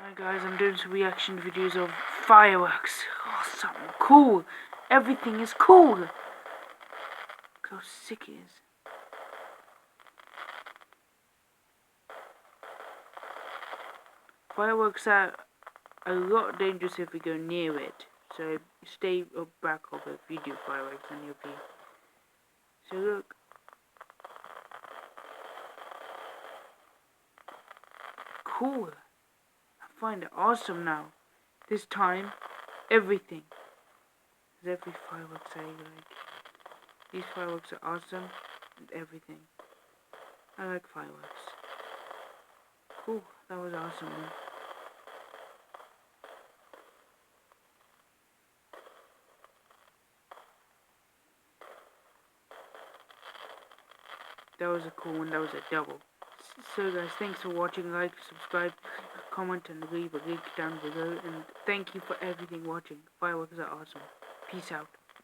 Hi guys, I'm doing some reaction videos of fireworks. Oh, something cool. Everything is cool. Look how sick it is. Fireworks are a lot dangerous if we go near it. So stay back of it if you do fireworks and you'll be. So look. Cool. I find it awesome now. This time, everything. Every fireworks I like. These fireworks are awesome and everything. I like fireworks. Cool, that was awesome, man. That was a cool one, that was a double. So guys, thanks for watching, like, subscribe, comment and leave a link down below, and thank you for everything watching. Fireworks are awesome. Peace out.